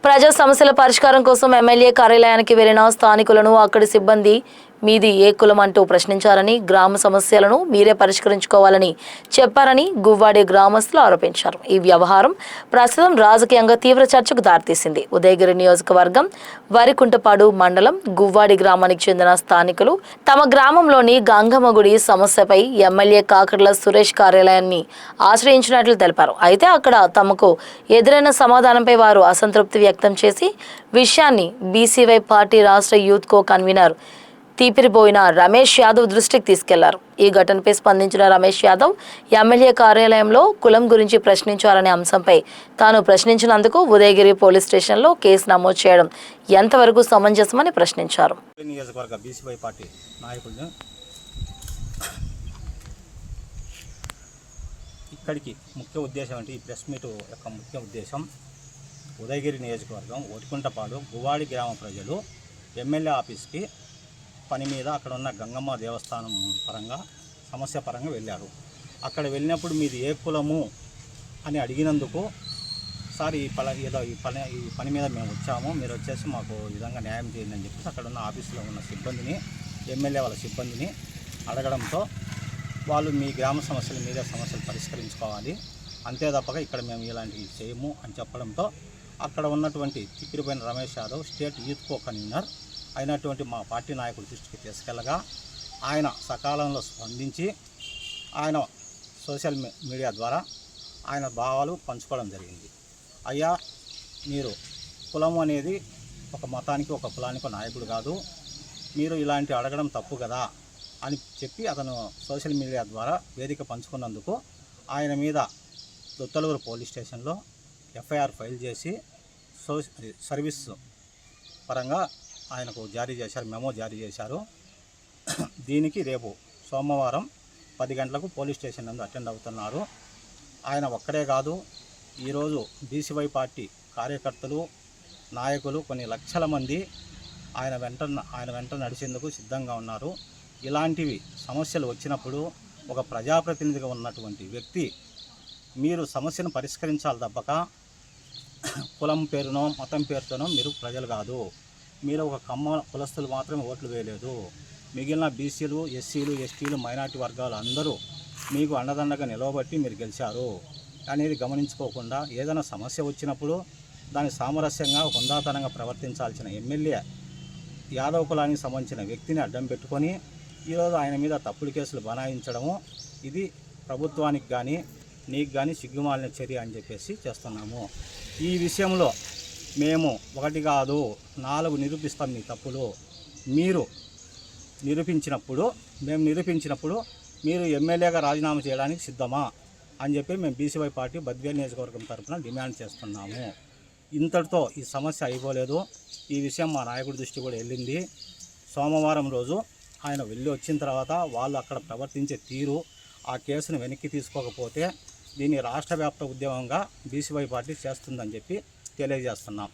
ప్రజా సమస్యల పరిష్కారం కోసం ఎమ్మెల్యే కార్యాలయానికి వెళ్లిన స్థానికులను అక్కడి సిబ్బంది మీది ఏ కులం అంటూ ప్రశ్నించారని, గ్రామ సమస్యలను మీరే పరిష్కరించుకోవాలని చెప్పారని గువ్వాడి గ్రామస్తులు ఆరోపించారు. ఈ వ్యవహారం ప్రస్తుతం రాజకీయంగా తీవ్ర చర్చకు దారితీసింది. ఉదయగిరి నియోజకవర్గం వరికుంటపాడు మండలం గువ్వాడి గ్రామానికి చెందిన స్థానికులు తమ గ్రామంలోని గంగమ్మ గుడి సమస్యపై ఎమ్మెల్యే కాకర్ల సురేష్ కార్యాలయాన్ని ఆశ్రయించినట్లు తెలిపారు. అయితే అక్కడ తమకు ఎదురైన సమాధానంపై వారు అసంతృప్తి వ్యక్తం చేసి విషయాన్ని బీసీవై పార్టీ రాష్ట్ర యూత్ కో కన్వీనర్ తీపిరిపోయిన రమేష్ యాదవ్ దృష్టికి తీసుకెళ్లారు. ఈ ఘటనపై స్పందించిన రమేష్ యాదవ్ ఎమ్మెల్యే కార్యాలయంలో కులం గురించి ప్రశ్నించారనే అంశంపై తాను ప్రశ్నించినందుకు ఉదయగిరి పోలీస్ స్టేషన్లో కేసు నమోదు చేయడం ఎంతవరకు సమంజసమని ప్రశ్నించారు. ఇక్కడికి ముఖ్య ఉద్దేశం అంటే ఈ ప్రెస్ మీట్ యొక్క ముఖ్య ఉద్దేశం ఉదయగిరి నియోజకవర్గం వరికుంటపాడు గువ్వాడి గ్రామ ప్రజలు ఎమ్మెల్యే ఆఫీస్కి పని మీద అక్కడ ఉన్న గంగమ్మ దేవస్థానం పరంగా సమస్య పరంగా వెళ్ళారు. అక్కడ వెళ్ళినప్పుడు మీది ఏ కులము అని అడిగినందుకు సార్ ఈ పని మీద మేము వచ్చాము, మీరు వచ్చేసి మాకు ఈ విధంగా న్యాయం చేయండి అని చెప్పేసి అక్కడ ఉన్న ఆఫీసులో ఉన్న సిబ్బందిని, ఎమ్మెల్యే వాళ్ళ సిబ్బందిని అడగడంతో వాళ్ళు మీ గ్రామ సమస్యల మీద సమస్యలు పరిష్కరించుకోవాలి, అంతే తప్పక ఇక్కడ మేము ఇలాంటివి చేయము అని చెప్పడంతో అక్కడ ఉన్నటువంటి తిప్పిరిపోయిన Ramesh Yadav state youth co convener అయినటువంటి మా పార్టీ నాయకుల దృష్టికి తీసుకెళ్ళగా ఆయన సకాలంలో స్పందించి ఆయన సోషల్ మీడియా ద్వారా ఆయన భావాలు పంచుకోవడం జరిగింది. అయ్యా, మీరు కులం అనేది ఒక మతానికి ఒక కులానికి నాయకుడు కాదు, మీరు ఇలాంటి అడగడం తప్పు కదా అని చెప్పి అతను సోషల్ మీడియా ద్వారా వేదిక పంచుకున్నందుకు ఆయన మీద దొత్తలూరు పోలీస్ స్టేషన్లో ఎఫ్ఐఆర్ ఫైల్ చేసి సర్వీస్ పరంగా ఆయనకు జారీ చేశారు, మెమో జారీ చేశారు. దీనికి రేపు సోమవారం 10 గంటలకు పోలీస్ స్టేషన్ నందు అటెండ్ అవుతున్నారు. ఆయన ఒక్కడే కాదు, ఈరోజు బీసీవై పార్టీ కార్యకర్తలు, నాయకులు కొన్ని లక్షల మంది ఆయన వెంట నడిచేందుకు సిద్ధంగా ఉన్నారు. ఇలాంటివి సమస్యలు వచ్చినప్పుడు ఒక ప్రజాప్రతినిధిగా ఉన్నటువంటి వ్యక్తి మీరు సమస్యను పరిష్కరించాలి తప్పక కులం పేరునో మతం పేరుతోనో మీరు ప్రజలు కాదు. మీరు ఒక కులస్తులు మాత్రమే ఓట్లు వేయలేదు, మిగిలిన బీసీలు, ఎస్సీలు, ఎస్టీలు, మైనార్టీ వర్గాలు అందరూ మీకు అండదండగా నిలవబట్టి మీరు గెలిచారు అనేది గమనించుకోకుండా ఏదైనా సమస్య వచ్చినప్పుడు దాన్ని సామరస్యంగా హుందాతనంగా ప్రవర్తించాల్సిన ఎమ్మెల్యే యాదవ్ కులానికి సంబంధించిన వ్యక్తిని అడ్డం పెట్టుకొని ఈరోజు ఆయన మీద తప్పుడు కేసులు బనాయించడము ఇది ప్రభుత్వానికి కానీ నీకు కానీ సిగ్గుమాలిన చర్య అని చెప్పేసి చేస్తున్నాము. ఈ విషయంలో మేము 1 కాదు 4 నిరూపిస్తాం మీ తప్పులు. మీరు నిరూపించినప్పుడు మీరు ఎమ్మెల్యేగా రాజీనామా చేయడానికి సిద్ధమా అని చెప్పి మేము బీసీవై పార్టీ బద్వేల్ నియోజకవర్గం తరఫున డిమాండ్ చేస్తున్నాము. ఇంతటితో ఈ సమస్య అయిపోలేదు. ఈ విషయం మా నాయకుడి దృష్టి కూడా వెళ్ళింది. సోమవారం రోజు ఆయన వెళ్ళి వచ్చిన తర్వాత వాళ్ళు అక్కడ ప్రవర్తించే తీరు, ఆ కేసును వెనక్కి తీసుకోకపోతే దీన్ని రాష్ట్ర వ్యాప్త ఉద్యమంగా బీసీవై పార్టీ చేస్తుందని చెప్పి తెలియజేస్తున్నాం.